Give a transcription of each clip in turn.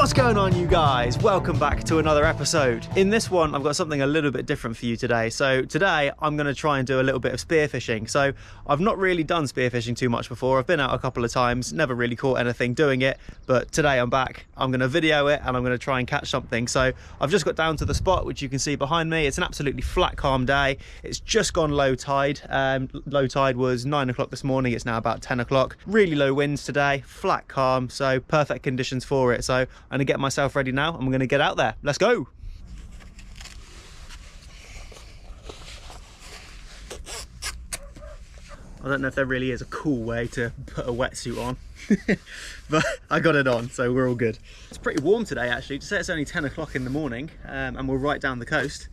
What's going on, you guys? Welcome back to another episode. In this one, I've got something a little bit different for you today. So today I'm going to try and do a little bit of spearfishing. So I've not really done spearfishing too much before. I've been out a couple of times, never really caught anything doing it, but today I'm back. I'm going to video it and I'm going to try and catch something. So I've just got down to the spot, which you can see behind me. It's an absolutely flat, calm day. It's just gone low tide. Low tide was 9 o'clock this morning. It's now about 10 o'clock. Really low winds today, flat, calm, so perfect conditions for it. So I'm gonna get myself ready now. I'm gonna get out there. Let's go. I don't know if there really is a cool way to put a wetsuit on, but I got it on, so we're all good. It's pretty warm today, actually. To say it's only 10 o'clock in the morning and we're right down the coast,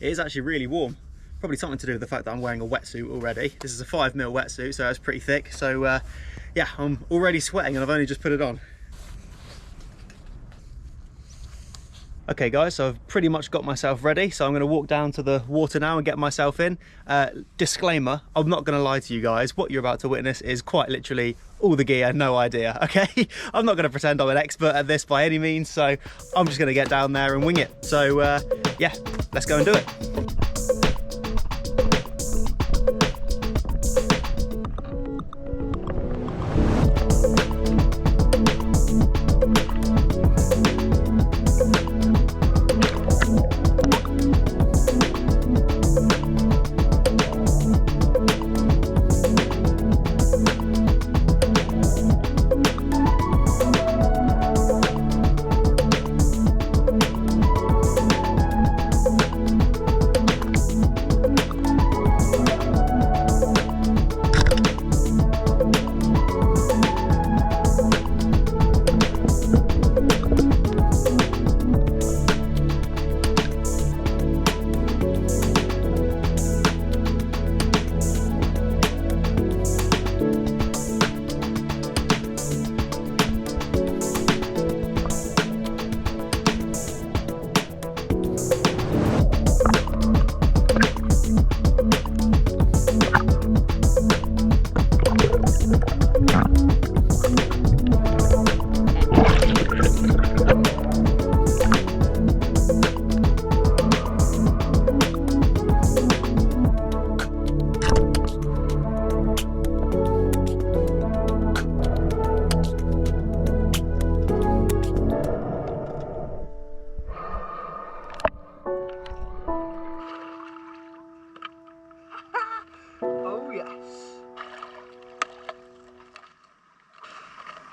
it is actually really warm. Probably something to do with the fact that I'm wearing a wetsuit already. This is a 5mm wetsuit, so it's pretty thick. So yeah, I'm already sweating and I've only just put it on. Okay guys, so I've pretty much got myself ready, so I'm going to walk down to the water now and get myself in. Disclaimer, I'm not going to lie to you guys, what you're about to witness is quite literally all the gear, no idea, okay? I'm not going to pretend I'm an expert at this by any means, so I'm just going to get down there and wing it. So yeah, let's go and do it.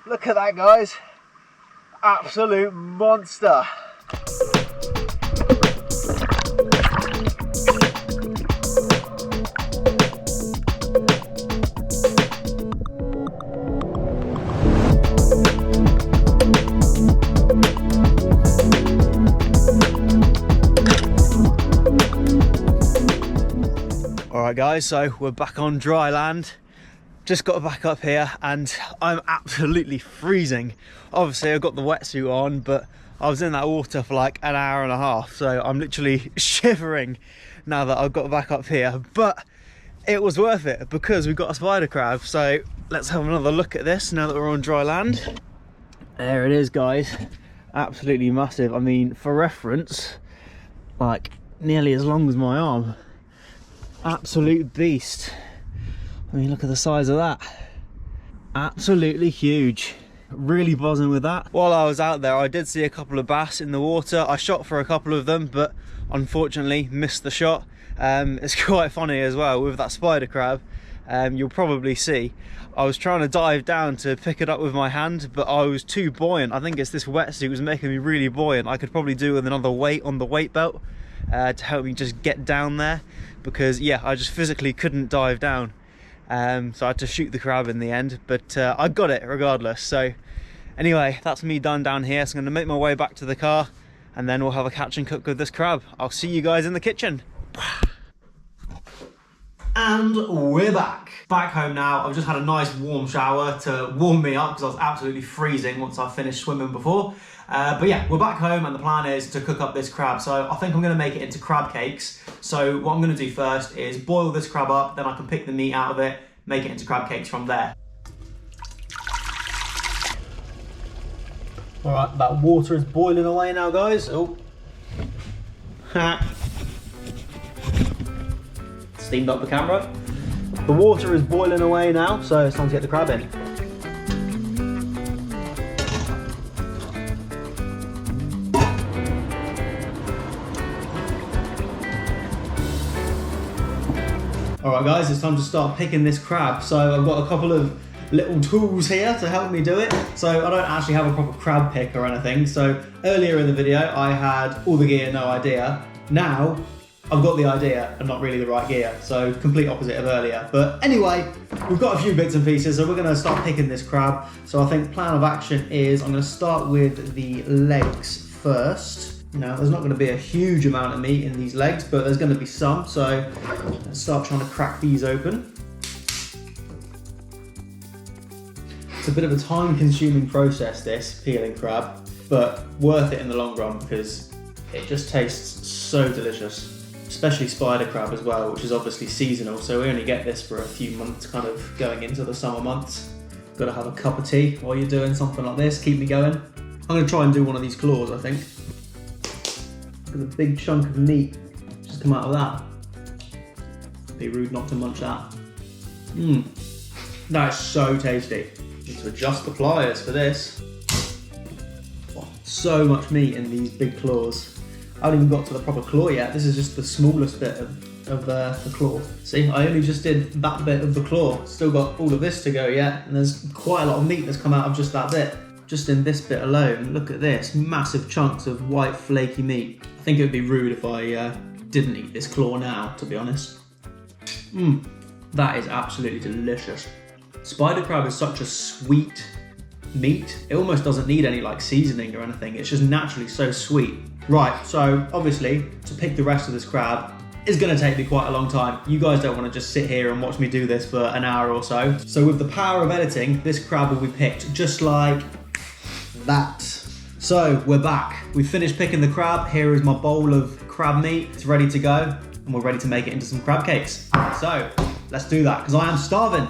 Look at that, guys. Absolute monster. All right, guys, so we're back on dry land. Just got back up here and I'm absolutely freezing. Obviously I've got the wetsuit on, but I was in that water for like an hour and a half, so I'm literally shivering now that I've got back up here. But it was worth it because we've got a spider crab. So let's have another look at this now that we're on dry land. There it is, guys. Absolutely massive. I mean, for reference, like nearly as long as my arm. Absolute beast. I mean, look at the size of that. Absolutely huge. Really buzzing with that. While I was out there, I did see a couple of bass in the water. I shot for a couple of them, but unfortunately missed the shot. It's quite funny as well with that spider crab. You'll probably see I was trying to dive down to pick it up with my hand, but I was too buoyant. I think it's this wetsuit was making me really buoyant. I could probably do with another weight on the weight belt to help me just get down there, because yeah, I just physically couldn't dive down. So I had to shoot the crab in the end, but I got it regardless. So anyway, that's me done down here. So I'm going to make my way back to the car and then we'll have a catch and cook with this crab. I'll see you guys in the kitchen. And we're back home now. I've just had a nice warm shower to warm me up because I was absolutely freezing once I finished swimming before. But yeah, we're back home and the plan is to cook up this crab. So I think I'm going to make it into crab cakes. So what I'm going to do first is boil this crab up, then I can pick the meat out of it, make it into crab cakes from there. All right, that water is boiling away now, guys. Oh. Steamed up the camera. The water is boiling away now, so it's time to get the crab in. All right, guys, it's time to start picking this crab. So I've got a couple of little tools here to help me do it. So I don't actually have a proper crab pick or anything. So earlier in the video, I had all the gear, no idea. Now, I've got the idea and not really the right gear. So complete opposite of earlier. But anyway, we've got a few bits and pieces, so we're gonna start picking this crab. So I think plan of action is I'm gonna start with the legs first. Now, there's not gonna be a huge amount of meat in these legs, but there's gonna be some. So let's start trying to crack these open. It's a bit of a time-consuming process, this peeling crab, but worth it in the long run because it just tastes so delicious. Especially spider crab as well, which is obviously seasonal, so we only get this for a few months, kind of going into the summer months. Gotta have a cup of tea while you're doing something like this, keep me going. I'm gonna try and do one of these claws, I think. Look at the big chunk of meat just come out of that. Be rude not to munch that. That is so tasty. Need to adjust the pliers for this. Oh, so much meat in these big claws. I haven't even got to the proper claw yet. This is just the smallest bit of the claw. See, I only just did that bit of the claw. Still got all of this to go yet, and there's quite a lot of meat that's come out of just that bit. Just in this bit alone, look at this, massive chunks of white flaky meat. I think it would be rude if I didn't eat this claw now, to be honest. That is absolutely delicious. Spider crab is such a sweet meat. It almost doesn't need any like seasoning or anything. It's just naturally so sweet. Right, so obviously to pick the rest of this crab is gonna take me quite a long time. You guys don't wanna just sit here and watch me do this for an hour or so. So with the power of editing, this crab will be picked just like that. So we're back. We've finished picking the crab. Here is my bowl of crab meat. It's ready to go and we're ready to make it into some crab cakes. So let's do that because I am starving.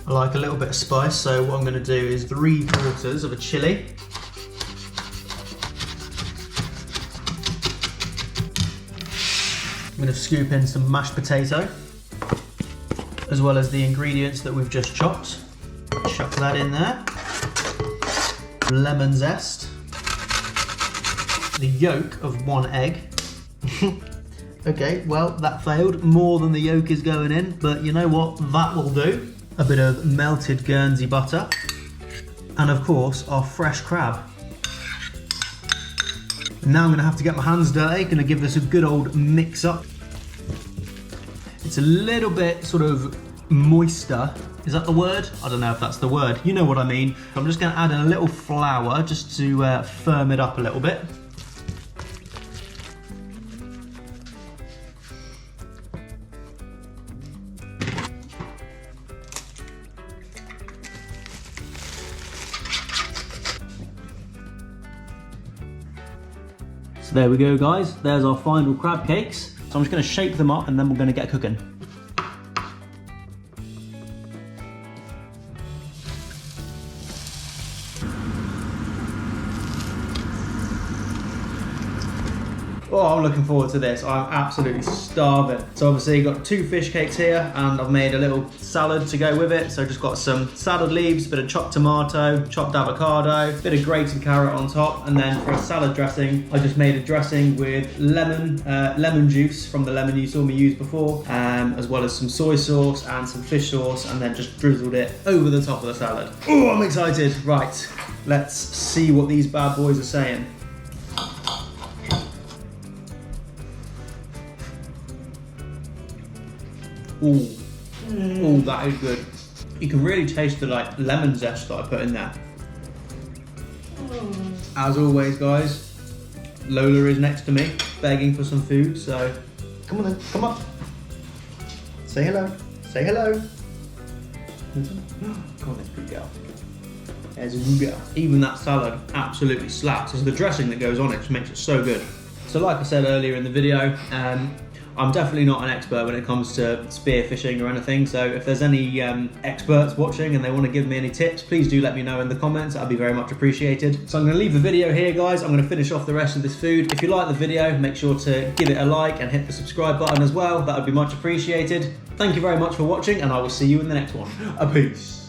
I like a little bit of spice, so what I'm going to do is 3/4 of a chilli. I'm going to scoop in some mashed potato, as well as the ingredients that we've just chopped. Chuck that in there. Lemon zest. The yolk of 1 egg. Okay, well, that failed. More than the yolk is going in, but you know what? That will do. A bit of melted Guernsey butter, and of course our fresh crab. Now I'm going to have to get my hands dirty, going to give this a good old mix up. It's a little bit sort of moister, is that the word? I don't know if that's the word, you know what I mean. I'm just going to add in a little flour just to firm it up a little bit. So there we go, guys. There's our final crab cakes. So I'm just going to shape them up and then we're going to get cooking. Oh, I'm looking forward to this. I'm absolutely starving. So obviously got 2 fish cakes here and I've made a little salad to go with it. So just got some salad leaves, bit of chopped tomato, chopped avocado, bit of grated carrot on top. And then for a salad dressing, I just made a dressing with lemon juice from the lemon you saw me use before, as well as some soy sauce and some fish sauce, and then just drizzled it over the top of the salad. Oh, I'm excited. Right, let's see what these bad boys are saying. Ooh, ooh, that is good. You can really taste the like lemon zest that I put in there. As always, guys, Lola is next to me, begging for some food. So come on then, come up. Say hello. Say hello. Come on then, good girl. There's a good girl. Even that salad absolutely slaps. It's the dressing that goes on it just makes it so good. So like I said earlier in the video, I'm definitely not an expert when it comes to spearfishing or anything, so if there's any experts watching and they want to give me any tips, please do let me know in the comments. That'd be very much appreciated. So I'm going to leave the video here, guys. I'm going to finish off the rest of this food. If you like the video, make sure to give it a like and hit the subscribe button as well. That would be much appreciated. Thank you very much for watching, and I will see you in the next one. Peace.